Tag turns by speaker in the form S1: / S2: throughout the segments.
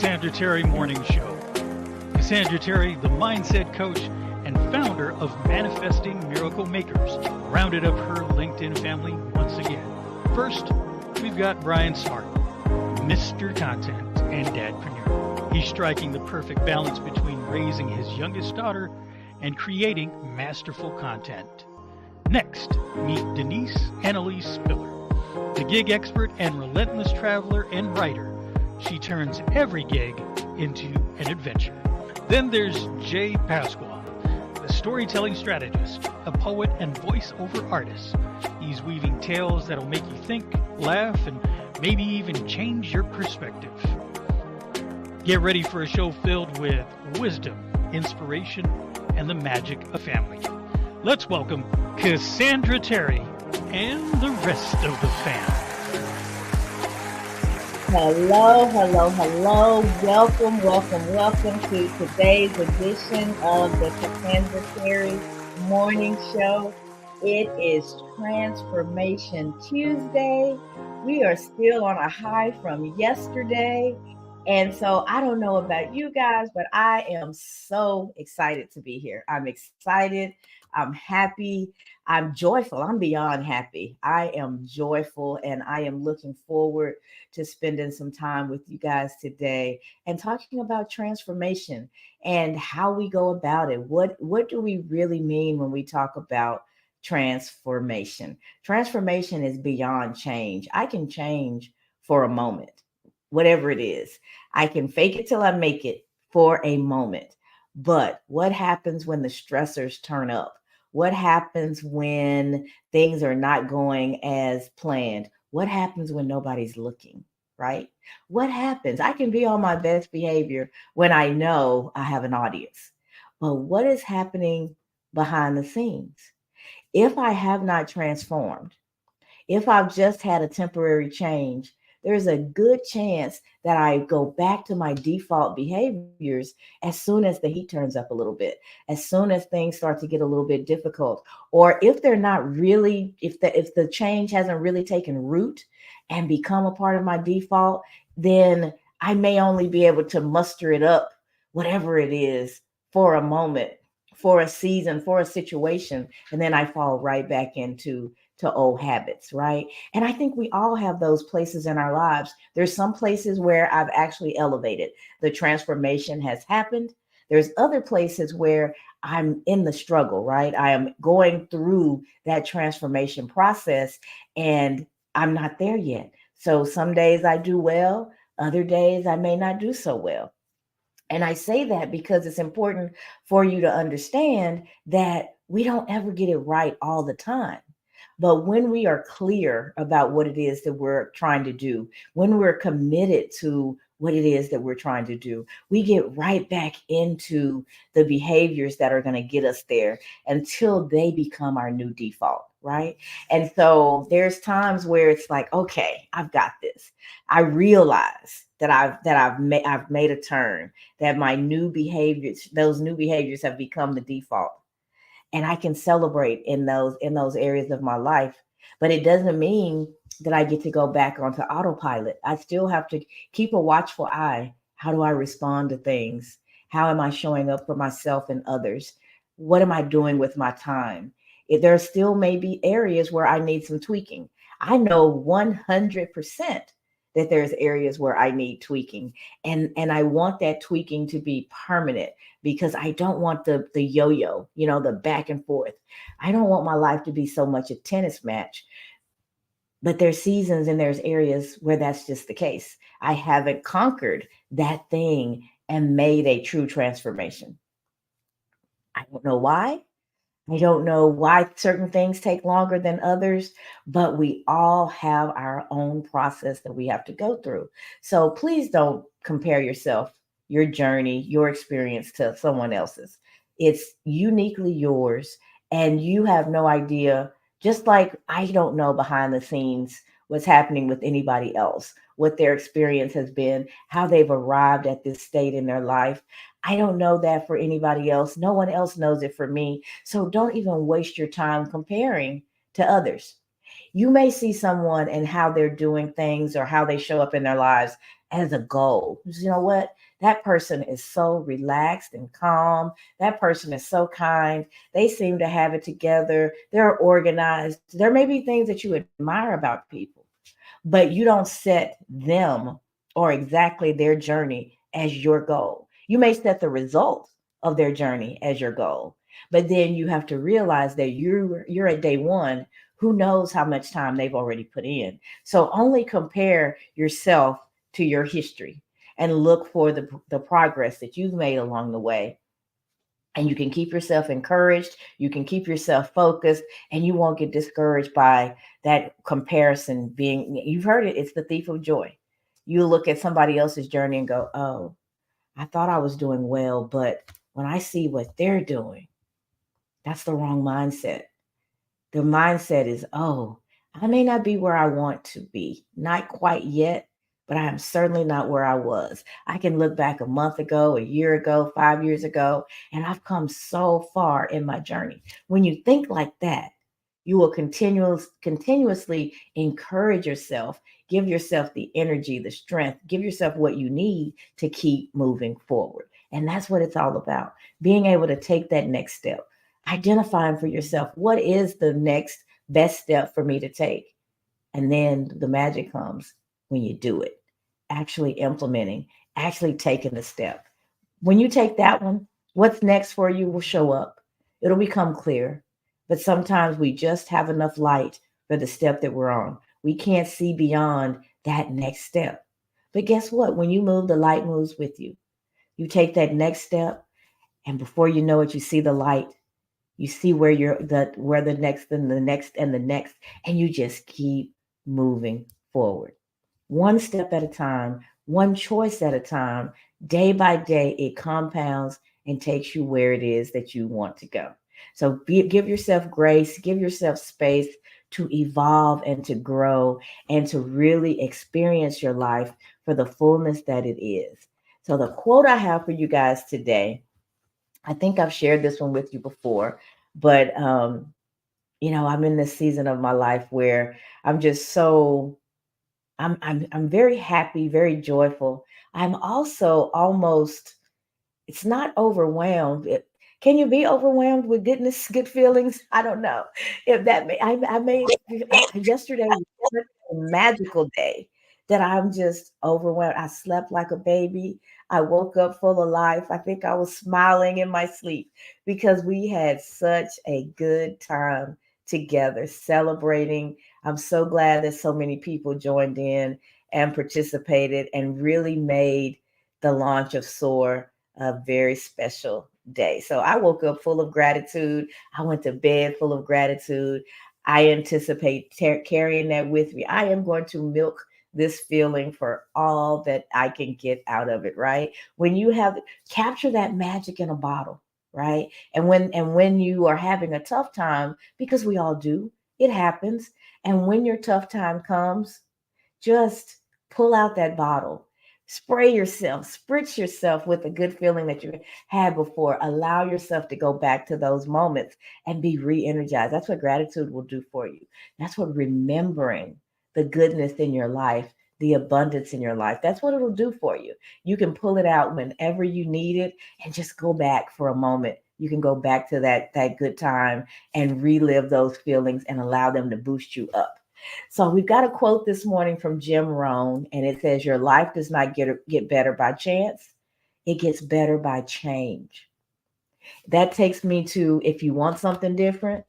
S1: Cassandra Terry Morning Show. Cassandra Terry, the mindset coach and founder of Manifesting Miracle Makers, rounded up her LinkedIn family once again. First, we've got Brian Smart, Mr. Content and Dadpreneur. He's striking the perfect balance between raising his youngest daughter and creating masterful content. Next, meet Denise Annalise Spiller, the gig expert and relentless traveler and writer. She turns every gig into an adventure. Then there's Jay Pasquale, the storytelling strategist, a poet and voiceover artist. He's weaving tales that'll make you think, laugh, and maybe even change your perspective. Get ready for a show filled with wisdom, inspiration, and the magic of family. Let's welcome Cassandra Terry and the rest of the fam.
S2: Hello. Welcome to today's edition of the Cassandra Terry Morning Show. It is Transformation Tuesday. We are still on a high from yesterday. And so I don't know about you guys, but I am so excited to be here. I'm excited. I'm happy. I'm joyful. I'm beyond happy. I am joyful, and I am looking forward to spending some time with you guys today and talking about transformation and how we go about it. What do we really mean when we talk about transformation? Transformation is beyond change. I can change for a moment, whatever it is. I can fake it till I make it for a moment. But what happens when the stressors turn up? What happens when things are not going as planned? What happens when nobody's looking, right? What happens? I can be on my best behavior when I know I have an audience. But what is happening behind the scenes? If I have not transformed, if I've just had a temporary change, there's a good chance that I go back to my default behaviors as soon as the heat turns up a little bit, as soon as things start to get a little bit difficult, or if they're not really, if the change hasn't really taken root and become a part of my default, then I may only be able to muster it up, whatever it is, for a moment, for a season, for a situation, and then I fall right back into old habits, right? And I think we all have those places in our lives. There's some places where I've actually elevated. The transformation has happened. There's other places where I'm in the struggle, right? I am going through that transformation process and I'm not there yet. So some days I do well, other days I may not do so well. And I say that because it's important for you to understand that we don't ever get it right all the time. But when we are clear about what it is that we're trying to do, when we're committed to what it is that we're trying to do, we get right back into the behaviors that are going to get us there until they become our new default, right? And so there's times where it's like, okay, I've got this. I realize that I've made a turn, that my new behaviors, those new behaviors have become the default. And I can celebrate in those areas of my life. But it doesn't mean that I get to go back onto autopilot. I still have to keep a watchful eye. How do I respond to things? How am I showing up for myself and others? What am I doing with my time? If there still may be areas where I need some tweaking. I know 100% that there's areas where I need tweaking. And I want that tweaking to be permanent, because I don't want the yo-yo, the back and forth. I don't want my life to be so much a tennis match. But there's seasons and there's areas where that's just the case. I haven't conquered that thing and made a true transformation. I don't know why. I don't know why certain things take longer than others, but we all have our own process that we have to go through. So please don't compare yourself, your journey, your experience to someone else's. It's uniquely yours, and you have no idea, just like I don't know behind the scenes what's happening with anybody else, what their experience has been, how they've arrived at this state in their life. I don't know that for anybody else. No one else knows it for me. So don't even waste your time comparing to others. You may see someone and how they're doing things or how they show up in their lives as a goal. You know what? That person is so relaxed and calm. That person is so kind. They seem to have it together. They're organized. There may be things that you admire about people, but you don't set them or exactly their journey as your goal. You may set the result of their journey as your goal, but then you have to realize that you're at day one. Who knows how much time they've already put in? So only compare yourself to your history and look for the progress that you've made along the way, and you can keep yourself encouraged, you can keep yourself focused, and you won't get discouraged by that comparison. Being, you've heard it, it's the thief of joy. You look at somebody else's journey and go, oh, I thought I was doing well, but when I see what they're doing, that's the wrong mindset. The mindset is, oh, I may not be where I want to be, not quite yet, but I am certainly not where I was. I can look back a month ago, a year ago, 5 years ago, and I've come so far in my journey. When you think like that, you will continuously encourage yourself, give yourself the energy, the strength, give yourself what you need to keep moving forward. And that's what it's all about, being able to take that next step, identifying for yourself what is the next best step for me to take. And then the magic comes when you do it, actually implementing, actually taking the step. When you take that one, what's next for you will show up. It'll become clear. But sometimes we just have enough light for the step that we're on. We can't see beyond that next step. But guess what? When you move, the light moves with you. You take that next step, and before you know it, you see the light. You see where the next and the next and the next, and you just keep moving forward. One step at a time, one choice at a time, day by day, it compounds and takes you where it is that you want to go. So give yourself grace, give yourself space to evolve and to grow and to really experience your life for the fullness that it is. So, the quote I have for you guys today, I think I've shared this one with you before, but I'm in this season of my life where I'm just so I'm very happy, very joyful. I'm also almost, it's not overwhelmed. Can you be overwhelmed with goodness, good feelings? I don't know if that may, I may, yesterday was such a magical day that I'm just overwhelmed. I slept like a baby. I woke up full of life. I think I was smiling in my sleep because we had such a good time together celebrating. I'm so glad that so many people joined in and participated and really made the launch of SOAR a very special day. So I woke up full of gratitude. I went to bed full of gratitude. I anticipate carrying that with me. I am going to milk this feeling for all that I can get out of it, right? When you have capture that magic in a bottle, right? And when you are having a tough time, because we all do, it happens. And when your tough time comes, just pull out that bottle, spray yourself, spritz yourself with a good feeling that you had before. Allow yourself to go back to those moments and be re energized. That's what gratitude will do for you. That's what remembering the goodness in your life, the abundance in your life, that's what it'll do for you. You can pull it out whenever you need it and just go back for a moment. You can go back to that good time and relive those feelings and allow them to boost you up. So we've got a quote this morning from Jim Rohn, and it says, "Your life does not get better by chance; it gets better by change." That takes me to, if you want something different,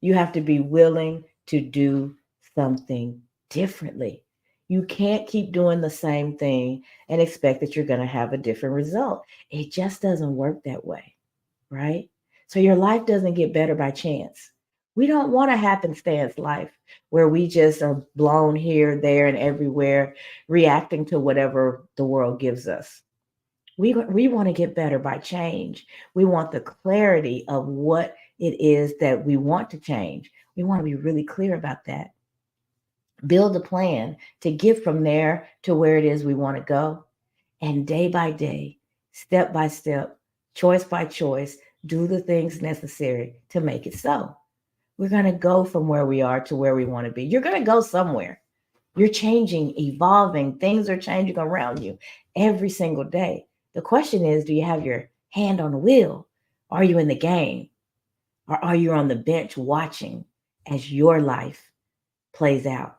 S2: you have to be willing to do something differently. You can't keep doing the same thing and expect that you're going to have a different result. It just doesn't work that way, right? So your life doesn't get better by chance. We don't want a happenstance life where we just are blown here, there, and everywhere, reacting to whatever the world gives us. We want to get better by change. We want the clarity of what it is that we want to change. We want to be really clear about that. Build a plan to get from there to where it is we want to go. And day by day, step by step, choice by choice, do the things necessary to make it so. We're going to go from where we are to where we want to be. You're going to go somewhere. You're changing, evolving, things are changing around you every single day. The question is, do you have your hand on the wheel? Are you in the game? Or are you on the bench watching as your life plays out?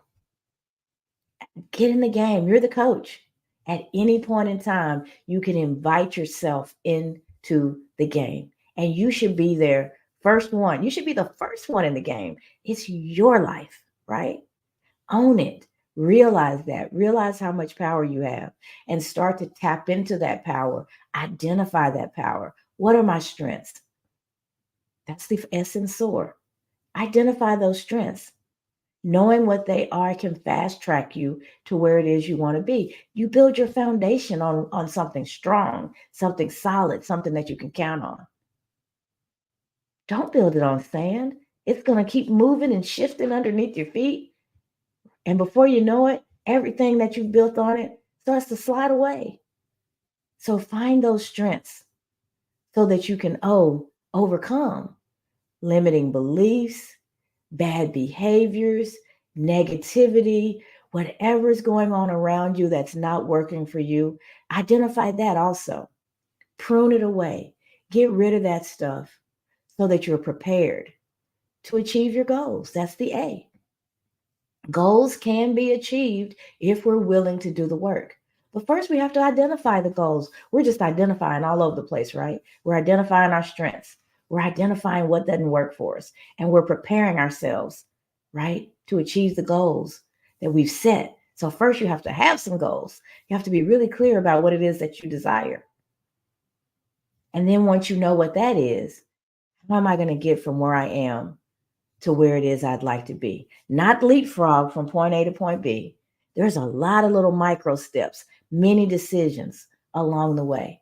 S2: Get in the game. You're the coach. At any point in time, you can invite yourself into the game. And you should be there first one. You should be the first one in the game. It's your life, right? Own it. Realize that. Realize how much power you have and start to tap into that power. Identify that power. What are my strengths? That's the essence soar. Identify those strengths. Knowing what they are can fast track you to where it is you want to be. You build your foundation on something strong, something solid, something that you can count on. Don't build it on sand. It's going to keep moving and shifting underneath your feet. And before you know it, everything that you've built on it starts to slide away. So find those strengths so that you can overcome limiting beliefs, bad behaviors, negativity, whatever's going on around you that's not working for you. Identify that also. Prune it away. Get rid of that stuff so that you're prepared to achieve your goals. That's the A. Goals can be achieved if we're willing to do the work. But first, we have to identify the goals. We're just identifying all over the place, right? We're identifying our strengths. We're identifying what doesn't work for us. And we're preparing ourselves, right, to achieve the goals that we've set. So, first, you have to have some goals. You have to be really clear about what it is that you desire. And then, once you know what that is, how am I going to get from where I am to where it is I'd like to be? Not leapfrog from point A to point B. There's a lot of little micro steps, many decisions along the way.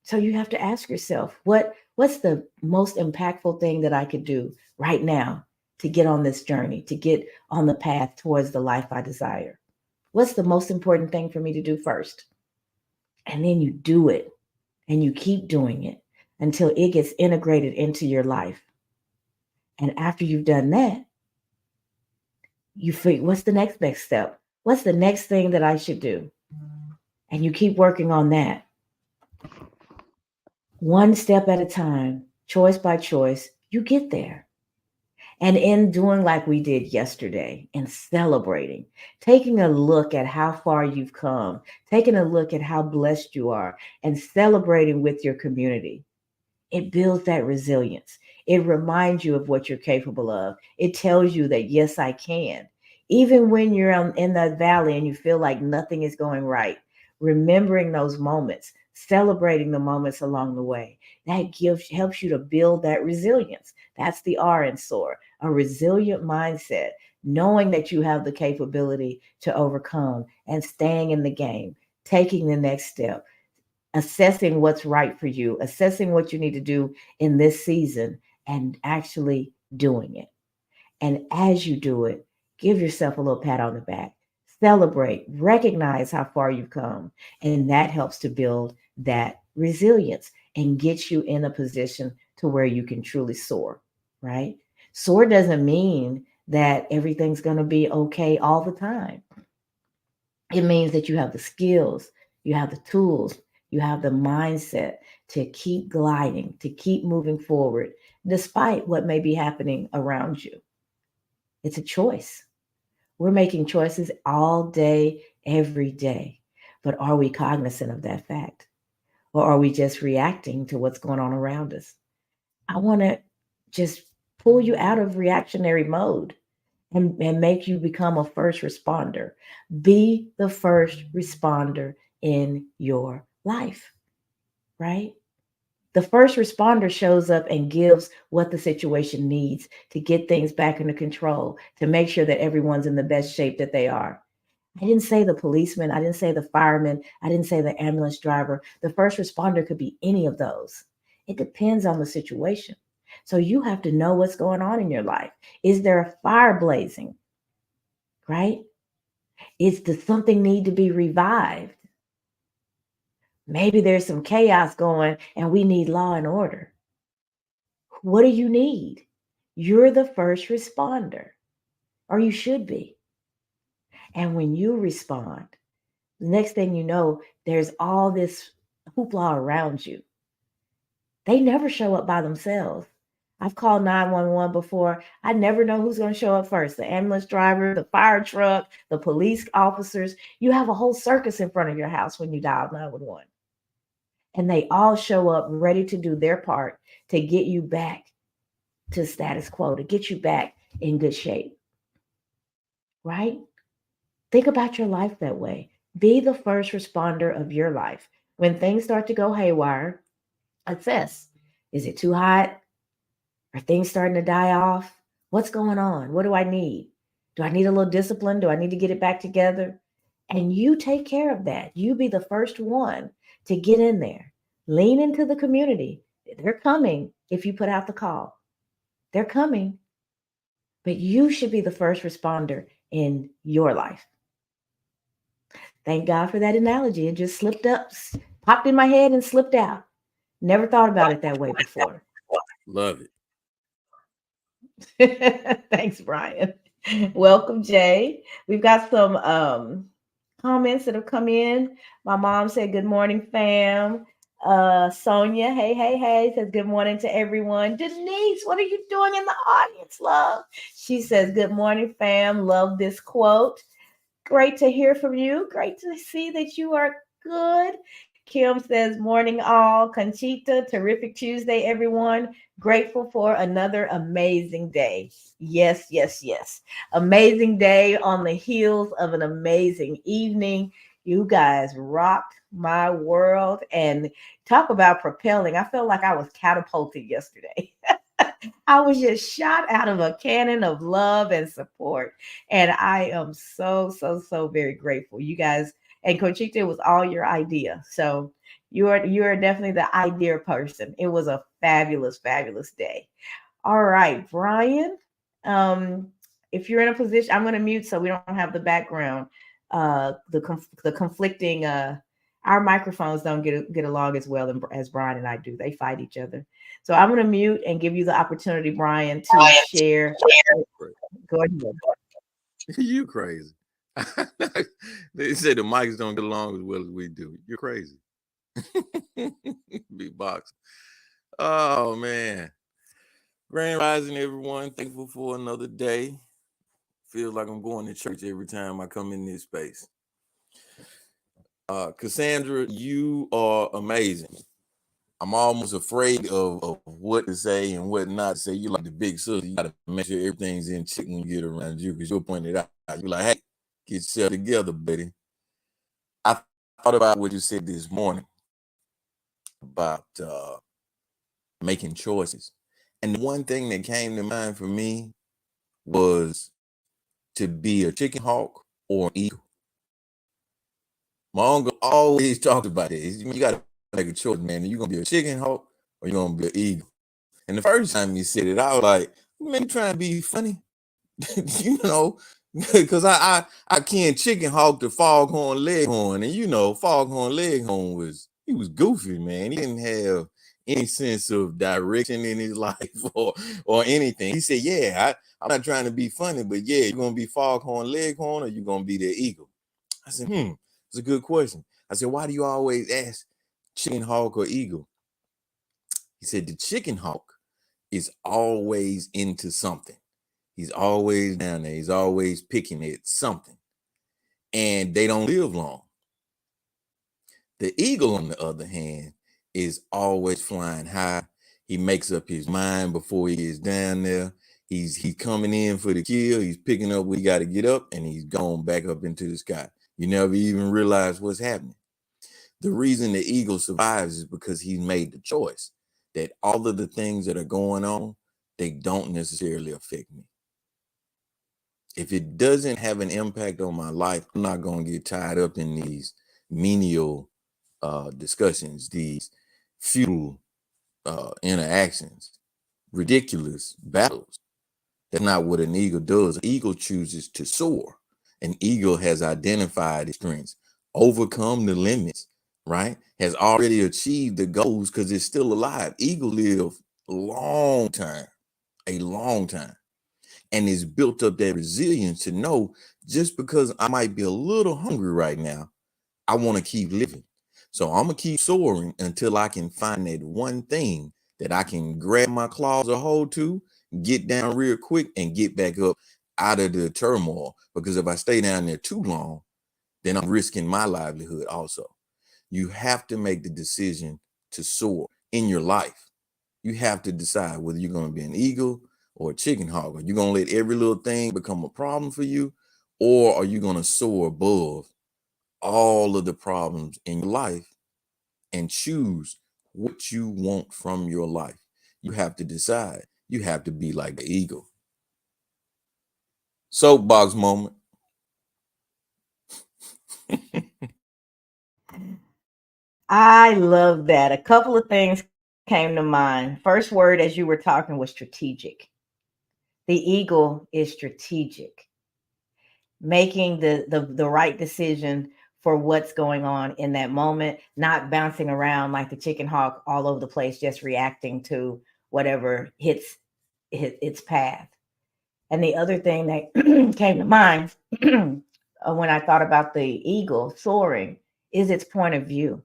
S2: So you have to ask yourself, what's the most impactful thing that I could do right now to get on this journey, to get on the path towards the life I desire? What's the most important thing for me to do first? And then you do it and you keep doing it until it gets integrated into your life. And after you've done that, you figure, what's the next best step? What's the next thing that I should do? And you keep working on that. One step at a time, choice by choice, you get there. And in doing like we did yesterday and celebrating, taking a look at how far you've come, taking a look at how blessed you are, and celebrating with your community, it builds that resilience. It reminds you of what you're capable of. It tells you that, yes, I can. Even when you're in that valley and you feel like nothing is going right, remembering those moments, celebrating the moments along the way, that helps you to build that resilience. That's the R in SOAR, a resilient mindset, knowing that you have the capability to overcome and staying in the game, taking the next step, assessing what's right for you, assessing what you need to do in this season, and actually doing it. And as you do it, give yourself a little pat on the back, celebrate, recognize how far you've come. And that helps to build that resilience and get you in a position to where you can truly soar, right? Soar doesn't mean that everything's going to be okay all the time. It means that you have the skills, you have the tools, you have the mindset to keep gliding, to keep moving forward, despite what may be happening around you. It's a choice. We're making choices all day, every day. But are we cognizant of that fact? Or are we just reacting to what's going on around us? I want to just pull you out of reactionary mode and make you become a first responder. Be the first responder in your life, right? The first responder shows up and gives what the situation needs to get things back under control, to make sure that everyone's in the best shape that they are. I didn't say the policeman, I didn't say the fireman, I didn't say the ambulance driver. The first responder could be any of those. It depends on the situation. So you have to know what's going on in your life. Is there a fire blazing? Right? Does something need to be revived? Maybe there's some chaos going and we need law and order. What do you need? You're the first responder, or you should be. And when you respond, the next thing you know, there's all this hoopla around you. They never show up by themselves. I've called 911 before. I never know who's going to show up first, the ambulance driver, the fire truck, the police officers. You have a whole circus in front of your house when you dial 911. And they all show up ready to do their part to get you back to status quo, to get you back in good shape, right? Think about your life that way. Be the first responder of your life. When things start to go haywire, assess, is it too hot? Are things starting to die off? What's going on? What do I need? Do I need a little discipline? Do I need to get it back together? And you take care of that. You be the first one to get in there. Lean into the community. They're coming if you put out the call. They're coming, but you should be the first responder in your life. Thank God for that analogy. It just slipped up, popped in my head and slipped out. Never thought about it that way before.
S3: Love
S2: it. Thanks, Brian. Welcome, Jay. We've got some comments that have come in. My mom said, "Good morning, fam." Sonia, hey, says good morning to everyone. Denise, what are you doing in the audience, love? She says, "Good morning, fam. Love this quote. Great to hear from you. Great to see that you are good." Kim says, "Morning all." Conchita, terrific Tuesday, everyone. Grateful for another amazing day. Yes, yes, yes. Amazing day on the heels of an amazing evening. You guys rocked my world. And talk about propelling. I felt like I was catapulted yesterday. I was just shot out of a cannon of love and support. And I am so very grateful. You guys, and Conchita, it was all your idea. So you're definitely the idea person. It was a fabulous day. All right, Brian. If you're in a position, I'm going to mute so we don't have the background. The conflicting. Our microphones don't get along as well as Brian and I do. They fight each other. So I'm going to mute and give you the opportunity, Brian, to share. Go ahead.
S3: You crazy. They say the mics don't get along as well as we do. You're crazy. Beatbox. Oh, man. Grand rising, everyone. Thankful for another day. Feels like I'm going to church every time I come in this space. Cassandra, you are amazing. I'm almost afraid of what to say and what not to say. You like the big sister. You got to make sure everything's in check when you get around you, because you'll point it out. You're like, hey, get yourself together, buddy. I thought about what you said this morning about making choices. And the one thing that came to mind for me was to be a chicken hawk or an eagle. My uncle always talked about this. You got to make a choice, man. You're going to be a chicken hawk or you're going to be an eagle. And the first time he said it, I was like, man, you trying to be funny? You know, because I can't chicken hawk the foghorn leghorn. And, foghorn leghorn was goofy, man. He didn't have any sense of direction in his life or anything. He said, yeah, I'm not trying to be funny, but yeah, you're going to be foghorn leghorn or you're going to be the eagle. I said, it's a good question. I said, why do you always ask chicken hawk or eagle? He said, the chicken hawk is always into something. He's always down there. He's always picking at something. And they don't live long. The eagle, on the other hand, is always flying high. He makes up his mind before he is down there. He's coming in for the kill. He's picking up where he got to get up, and he's going back up into the sky. You never even realize what's happening. The reason the eagle survives is because he's made the choice that all of the things that are going on, they don't necessarily affect me. If it doesn't have an impact on my life, I'm not going to get tied up in these menial discussions, these futile interactions, ridiculous battles. That's not what an eagle does. An eagle chooses to soar. An eagle has identified its strengths, overcome the limits, right? Has already achieved the goals because it's still alive. Eagle live a long time. and it's built up that resilience to know just because I might be a little hungry right now, I want to keep living. So I'm gonna keep soaring until I can find that one thing that I can grab my claws a hold to, get down real quick, and get back up out of the turmoil. Because if I stay down there too long, then I'm risking my livelihood also. You have to make the decision to soar in your life. You have to decide whether you're going to be an eagle or a chicken hawk. Are you going to let every little thing become a problem for you? Or are you going to soar above all of the problems in your life and choose what you want from your life? You have to decide. You have to be like the eagle. Soapbox moment.
S2: I love that. A couple of things came to mind. First word as you were talking was strategic. The eagle is strategic, making the right decision for what's going on in that moment, not bouncing around like the chicken hawk all over the place, just reacting to whatever hits its path. And the other thing that came to mind when I thought about the eagle soaring is its point of view.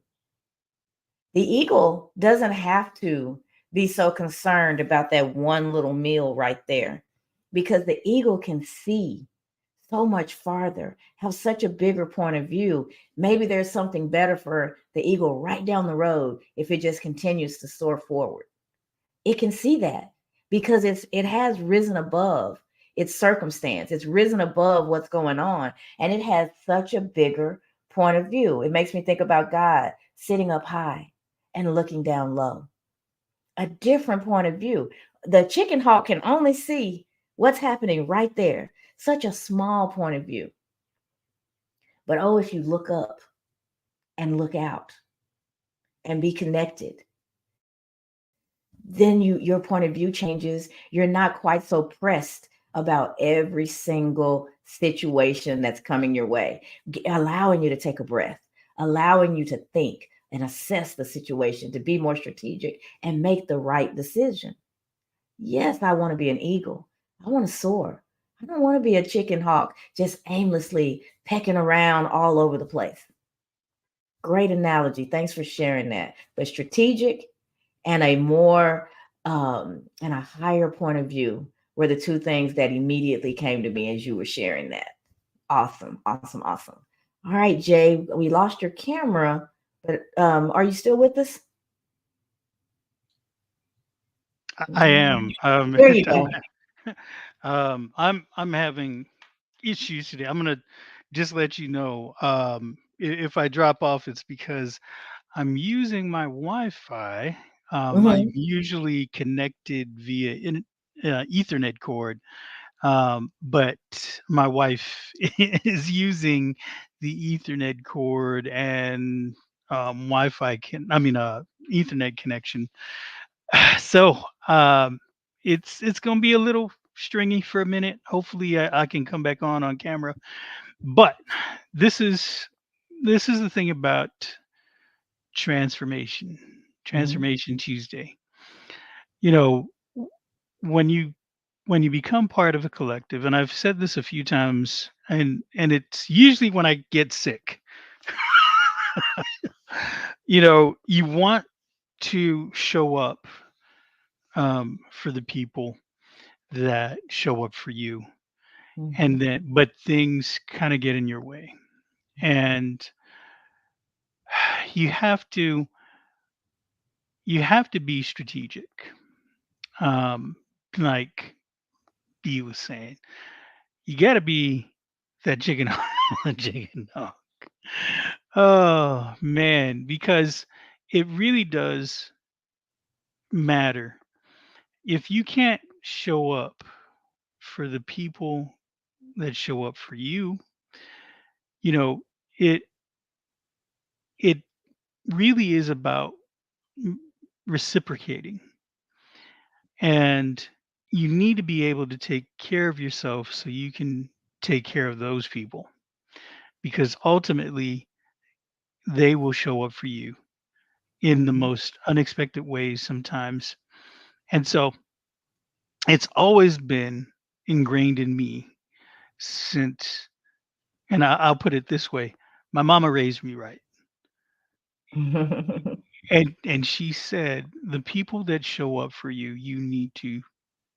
S2: The eagle doesn't have to be so concerned about that one little meal right there, because the eagle can see so much farther, have such a bigger point of view. Maybe there's something better for the eagle right down the road if it just continues to soar forward. It can see that because it has risen above its circumstance. It's risen above what's going on, and it has such a bigger point of view. It makes me think about God sitting up high and looking down low. A different point of view. The chicken hawk can only see what's happening right there. Such a small point of view. But oh, if you look up and look out and be connected, then your point of view changes. You're not quite so pressed about every single situation that's coming your way, allowing you to take a breath, allowing you to think and assess the situation, to be more strategic and make the right decision. Yes, I want to be an eagle. I want to soar. I don't want to be a chicken hawk just aimlessly pecking around all over the place. Great analogy. Thanks for sharing that. But strategic and a more and a higher point of view were the two things that immediately came to me as you were sharing that. Awesome, awesome, awesome. All right, Jay, we lost your camera, but are you still with us?
S1: I am.
S2: There you go.
S1: I'm having issues today. I'm gonna just let you know. If I drop off, it's because I'm using my Wi-Fi. I'm
S2: Hmm.
S1: usually connected via Ethernet cord, but my wife is using the Ethernet cord and Wi-Fi Ethernet connection. So it's gonna be a little stringy for a minute. Hopefully, I can come back on camera. But this is this is the thing about transformation,
S2: Hmm.
S1: transformation Tuesday. You know, when you become part of a collective, and I've said this a few times, and it's usually when I get sick. You want to show up for the people that show up for you,
S2: Hmm.
S1: and then but things kind of get in your way, and you have to you have to be strategic, um like B was saying. You got to be that chicken the chicken hawk. Oh man, because it really does matter. If you can't show up for the people that show up for you, you know, it it really is about m- reciprocating. And you need to be able to take care of yourself so you can take care of those people, because ultimately they will show up for you in the
S2: Hmm.
S1: most unexpected ways sometimes. And so it's always been ingrained in me since, and I'll put it this way: my mama raised me right, and she said, "The people that show up for you, you need to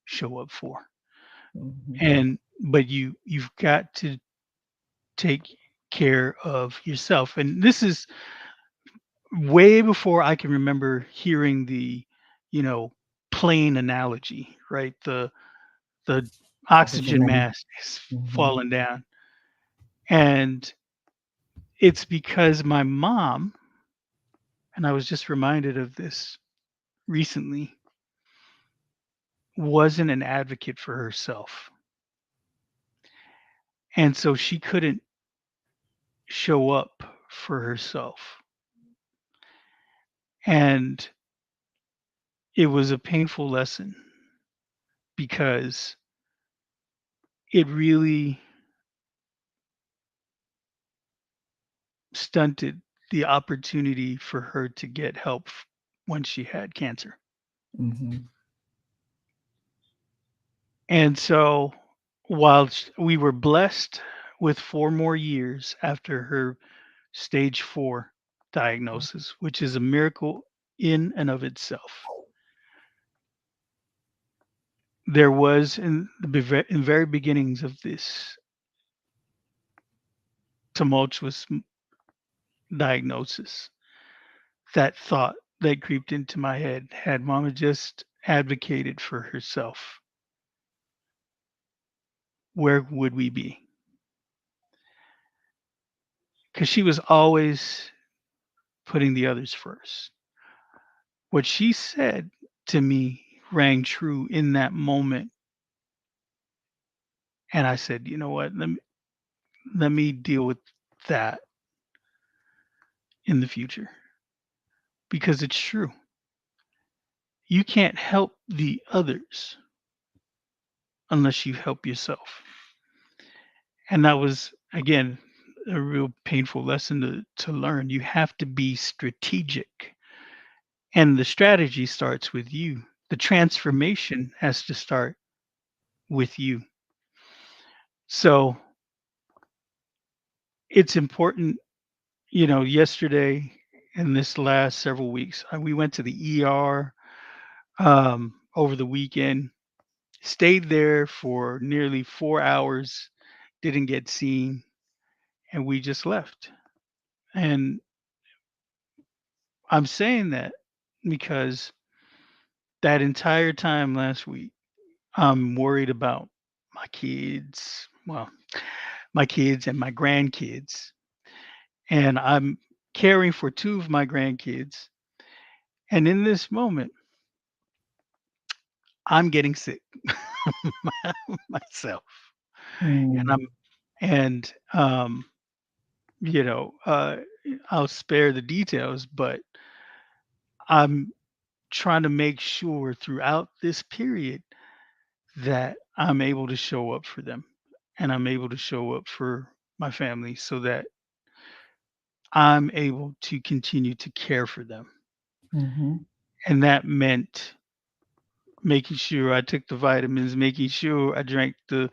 S1: show up for."
S2: Mhm.
S1: And but you've got to take care of yourself. And this is way before I can remember hearing the, you know, plane analogy, right? The
S2: Oxygen
S1: oxygen
S2: mask.
S1: mask is
S2: Mhm.
S1: falling down. And it's because my mom, and I was just reminded of this recently, wasn't an advocate for herself. And so she couldn't show up for herself. And it was a painful lesson because it really stunted the opportunity for her to get help when she had cancer.
S2: Mhm.
S1: And so while we were blessed with 4 more years after her stage 4 diagnosis, which is a miracle in and of itself, there was in the in very beginnings of this tumultuous diagnosis, that thought that creeped into my head: had mama just advocated for herself, where would we be? Because she was always putting the others first. What she said to me rang true in that moment. And I said, you know what? Let me deal with that in the future because it's true. You can't help the others unless you help yourself. And that was, again, a real painful lesson to learn. You have to be strategic. And the strategy starts with you. The transformation has to start with you. So it's important, yesterday and this last several weeks, we went to the ER over the weekend, stayed there for nearly 4 hours, didn't get seen, and we just left. And I'm saying that because that entire time last week, I'm worried about my kids. Well, my kids and my grandkids. And I'm caring for two of my grandkids. And in this moment, I'm getting sick myself. And
S2: Mm.
S1: I'm and you know, uh I'll spare the details, but I'm trying to make sure throughout this period that I'm able to show up for them and I'm able to show up for my family so that I'm able to continue to care for them.
S2: Mhm.
S1: And that meant making sure I took the vitamins, making sure I drank the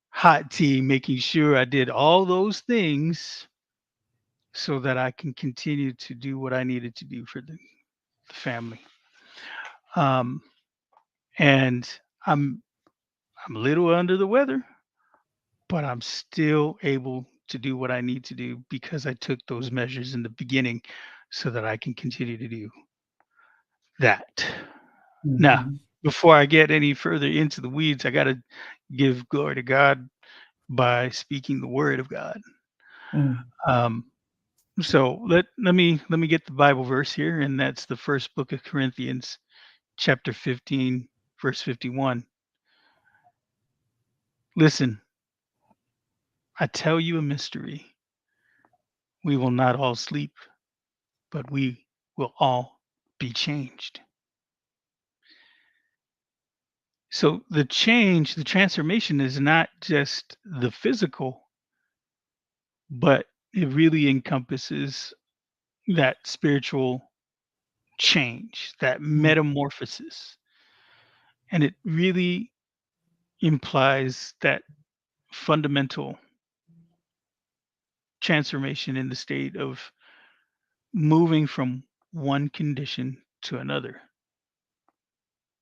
S1: hot tea, making sure I did all those things so that I can continue to do what I needed to do for the family. Um, and I'm I'm a little under the weather, but I'm still able to do what I need to do because I took those measures in the beginning so that I can continue to do that. Now,
S2: Mhm.
S1: before I get any further into the weeds, I got to give glory to God by speaking the word of God.
S2: Mm.
S1: Um, so let me get the Bible verse here, and that's the first book of Corinthians, chapter 15, verse 51. Listen, I tell you a mystery. We will not all sleep, but we will all be changed. So the change, the transformation is not just the physical, but it really encompasses that spiritual change, that
S2: Mm.
S1: metamorphosis. And it really, implies that fundamental transformation in the state of moving from one condition to another.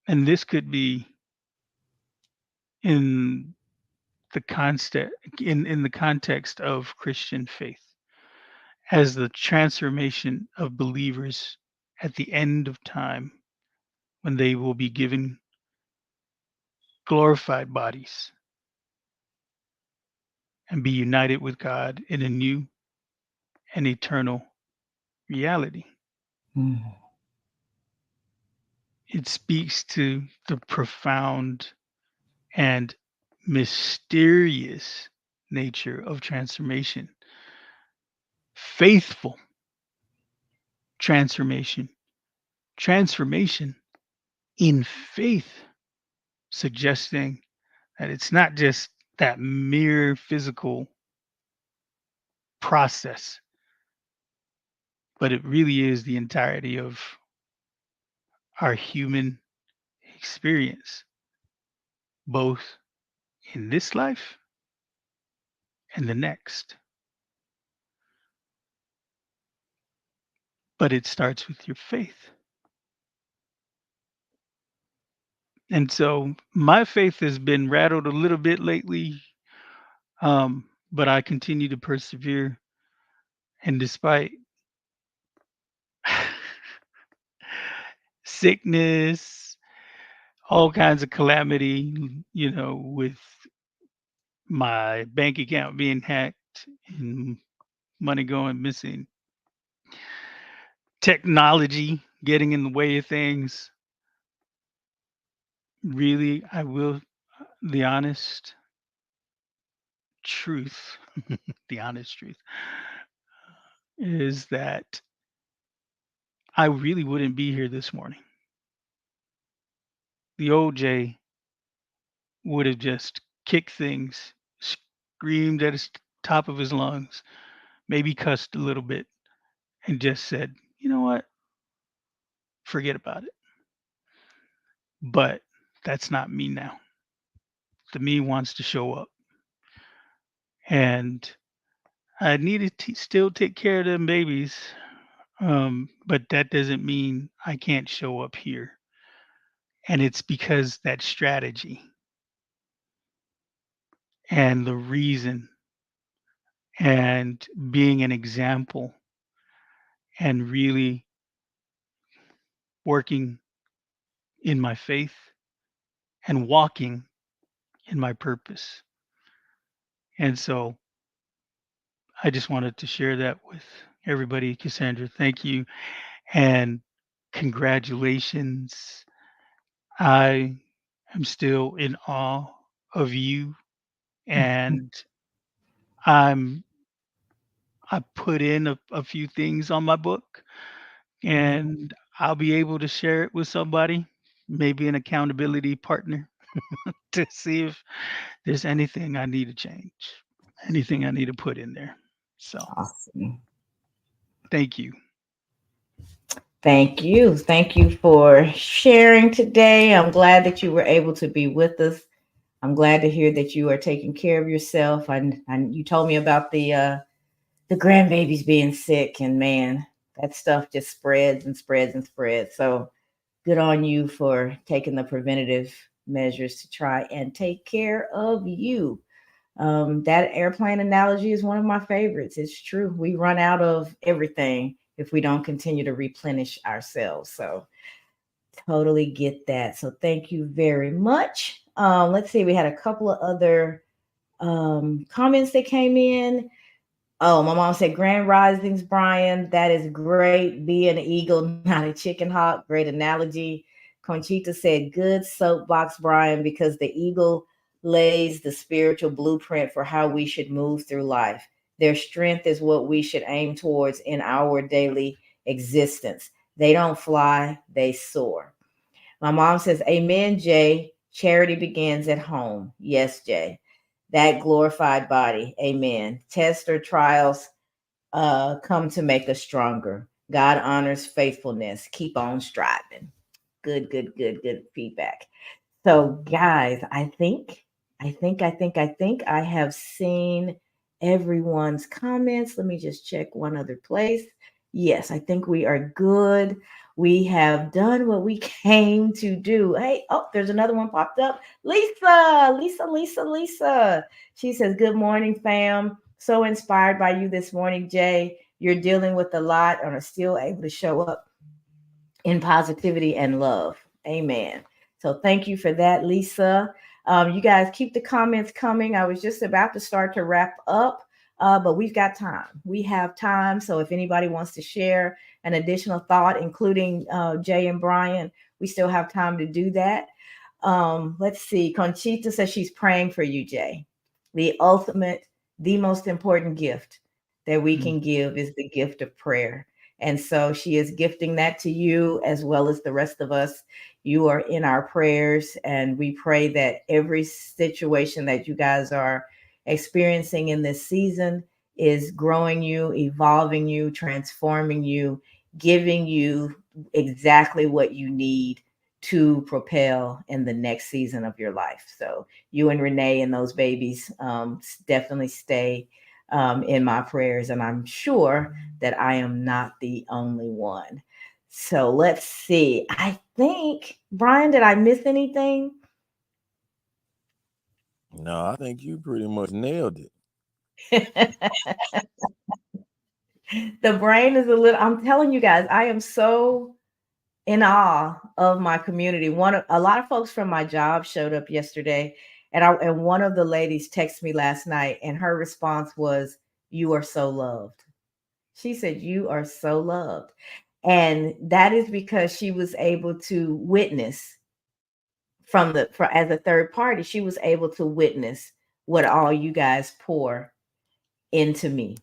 S1: And this could be in in the context of Christian faith as the transformation of believers at the end of time when they will be given glorified bodies and be united with God in a new and eternal reality.
S2: Mm.
S1: It speaks to the profound and mysterious nature of transformation, faithful transformation, transformation in faith, suggesting that it's not just that mere physical process, but it really is the entirety of our human experience, both in this life and the next. But it starts with your faith. And so my faith has been rattled a little bit lately, but I continue to persevere. And despite sickness, all kinds of calamity, with my bank account being hacked and money going missing, technology getting in the way of things. Really, I will, the honest truth, the honest truth is that I really wouldn't be here this morning. The old Jay would have just kicked things, screamed at the top of his lungs, maybe cussed a little bit, and just said, you know what? Forget about it. But that's not me now. The me wants to show up. And I need to still take care of them babies. But that doesn't mean I can't show up here. And it's because that strategy and the reason and being an example and really working in my faith and walking in my purpose. And so I just wanted to share that with everybody. Cassandra, thank you. And congratulations. I am still in awe of you. And I'm I put in a few things on my book and I'll be able to share it with somebody, maybe an accountability partner, to see if there's anything I need to change, anything I need to put in there. So
S2: Awesome.
S1: thank you.
S2: Thank you. Thank you for sharing today. I'm glad that you were able to be with us. I'm glad to hear that you are taking care of yourself. And you told me about the grandbabies being sick, and man, that stuff just spreads and spreads and spreads. So good on you for taking the preventative measures to try and take care of you. That airplane analogy is one of my favorites. It's true. We run out of everything if we don't continue to replenish ourselves. So totally get that. So thank you very much. Let's see. We had a couple of other comments that came in. Oh, my mom said, Grand Risings, Brian. That is great. Be an eagle, not a chicken hawk. Great analogy. Conchita said, good soapbox, Brian, because the eagle lays the spiritual blueprint for how we should move through life. Their strength is what we should aim towards in our daily existence. They don't fly, they soar. My mom says, amen, Jay. Charity begins at home. Yes, Jay. That glorified body. Amen. Tests or trials come to make us stronger. God honors faithfulness. Keep on striving. Good, good, good, good feedback. So, guys, I think I think I have seen everyone's comments. Let me just check one other place. Yes, I think we are good. We have done what we came to do. Hey, oh, there's another one popped up. Lisa. She says, "Good morning, fam. So inspired by you this morning, Jay. You're dealing with a lot and are still able to show up in positivity and love. Amen." So thank you for that, Lisa. You guys keep the comments coming. I was just about to start to wrap up, but we've got time. We have time. So if anybody wants to share an additional thought, including Jay and Brian, we still have time to do that. Let's see. Conchita says she's praying for you, Jay. The ultimate, the most important gift that we can give is the gift of prayer. And so she is gifting that to you as well as the rest of us. You are in our prayers, and we pray that every situation that you guys are experiencing in this season is growing you, evolving you, transforming you, giving you exactly what you need to propel in the next season of your life. So you and Renee and those babies definitely stay in my prayers, and I'm sure that I am not the only one. So let's see. I think, Brian, did I miss anything?
S3: No, I think you pretty much nailed it.
S2: The brain is a little, I'm telling you guys, I am so in awe of my community. A lot of folks from my job showed up yesterday, and one of the ladies texted me last night, and her response was, "You are so loved." She said, "You are so loved." And that is because she was able to witness as a third party, she was able to witness what all you guys pour into me.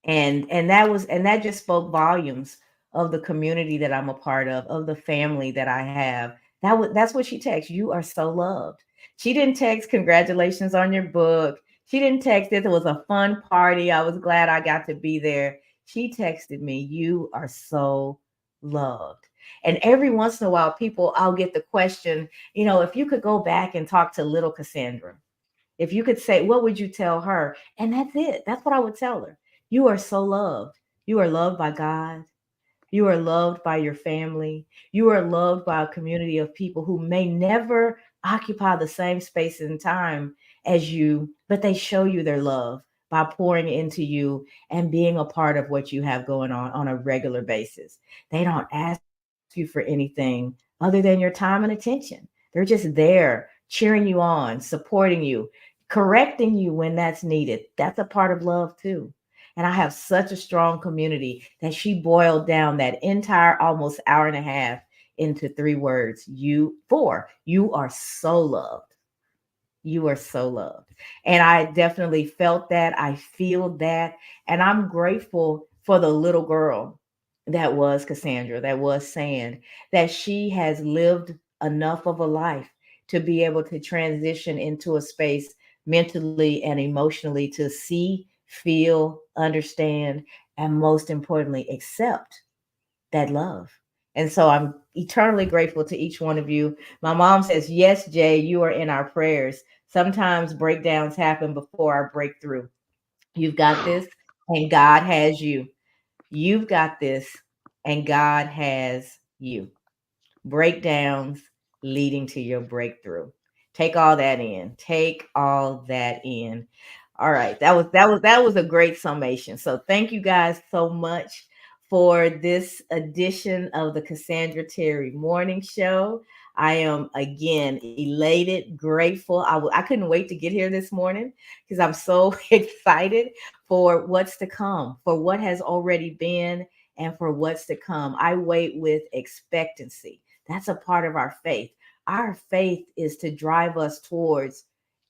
S2: And that just spoke volumes of the community that I'm a part of the family that I have. That's what she texted. "You are so loved." She didn't text congratulations on your book. She didn't text it was a fun party. I was glad I got to be there. She texted me, "You are so loved." And every once in a while, I'll get the question, if you could go back and talk to little Cassandra, if you could say, what would you tell her? And that's it. That's what I would tell her. You are so loved. You are loved by God. You are loved by your family. You are loved by a community of people who may never occupy the same space and time as you, but they show you their love by pouring into you and being a part of what you have going on a regular basis. They don't ask you for anything other than your time and attention. They're just there cheering you on, supporting you, correcting you when that's needed. That's a part of love too. And I have such a strong community that she boiled down that entire almost hour and a half into 3 words. You are so loved. You are so loved. And I definitely felt that. I feel that. And I'm grateful for the little girl that was Cassandra, that was Sand, that she has lived enough of a life to be able to transition into a space mentally and emotionally to see, feel, understand, and most importantly, accept that love. And so I'm eternally grateful to each one of you. My mom says, "Yes, Jay, you are in our prayers. Sometimes breakdowns happen before our breakthrough. You've got this, and God has you. You've got this, and God has you." Breakdowns leading to your breakthrough. Take all that in. Take all that in. All right. That was a great summation. So thank you guys so much for this edition of the Cassandra Terry Morning Show. I am again elated, grateful. I couldn't wait to get here this morning because I'm so excited for what's to come, for what has already been, and for what's to come. I wait with expectancy. That's a part of our faith. Our faith is to drive us towards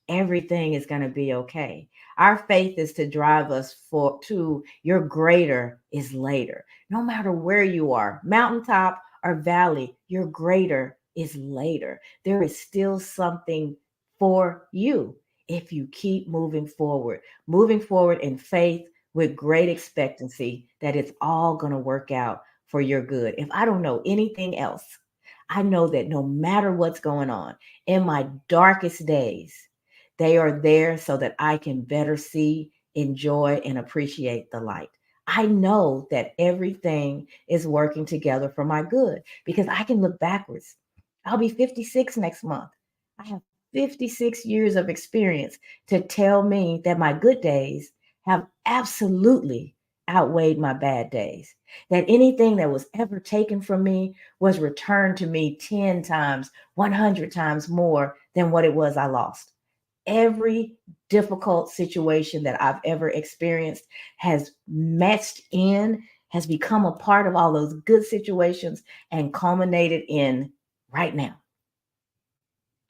S2: everything is going to be okay. Our faith is to drive us to your greater is later. No matter where you are, mountaintop or valley, your greater is later. There is still something for you if you keep moving forward in faith with great expectancy that it's all going to work out for your good. If I don't know anything else, I know that no matter what's going on in my darkest days, They are there so that I can better see, enjoy, and appreciate the light. I know that everything is working together for my good because I can look backwards. I'll be 56 next month. I have 56 years of experience to tell me that my good days have absolutely outweighed my bad days. That anything that was ever taken from me was returned to me 10 times, 100 times more than what it was I lost. Every difficult situation that I've ever experienced has matched in, has become a part of all those good situations and culminated in right now.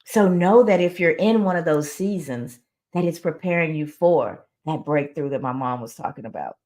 S2: So know that if you're in one of those seasons, that it's preparing you for that breakthrough that my mom was talking about.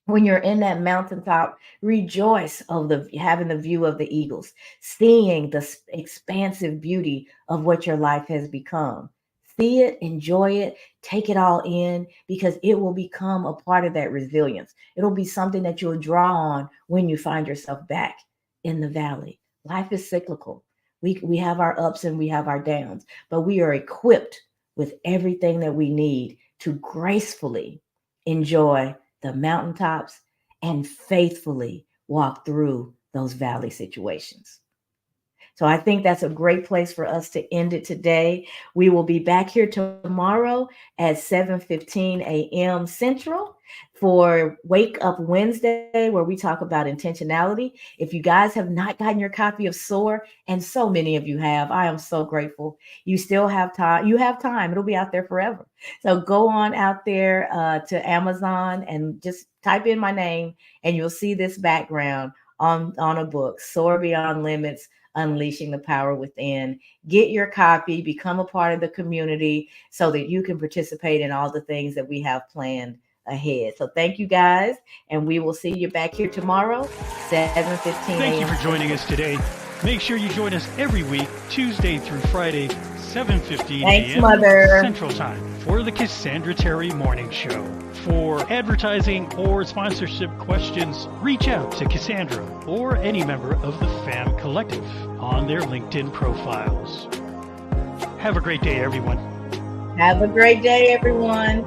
S2: When you're in that mountaintop, rejoice of the having the view of the eagles, seeing the expansive beauty of what your life has become. See it, enjoy it, take it all in, because it will become a part of that resilience. It'll be something that you'll draw on when you find yourself back in the valley. Life is cyclical. We have our ups and we have our downs, but we are equipped with everything that we need to gracefully enjoy the mountaintops and faithfully walk through those valley situations. So I think that's a great place for us to end it today. We will be back here tomorrow at 7:15 a.m. Central for Wake Up Wednesday, where we talk about intentionality. If you guys have not gotten your copy of SOAR, and so many of you have, I am so grateful. You still have time. You have time. It'll be out there forever. So go on out there to Amazon and just type in my name, and you'll see this background on a book, SOAR Beyond Limits, Unleashing the Power Within. Get your copy, become a part of the community so that you can participate in all the things that we have planned ahead. So thank you guys, and we will see you back here tomorrow, 7:15 a.m.
S1: Thank you for joining us today. Make sure you join us every week, Tuesday through Friday, 7:15 a.m.
S2: Mother.
S1: Central Time for the Cassandra Terry Morning Show. For advertising or sponsorship questions, reach out to Cassandra or any member of the FAM Collective on their LinkedIn profiles. Have a great day, everyone.
S2: Have a great day, everyone.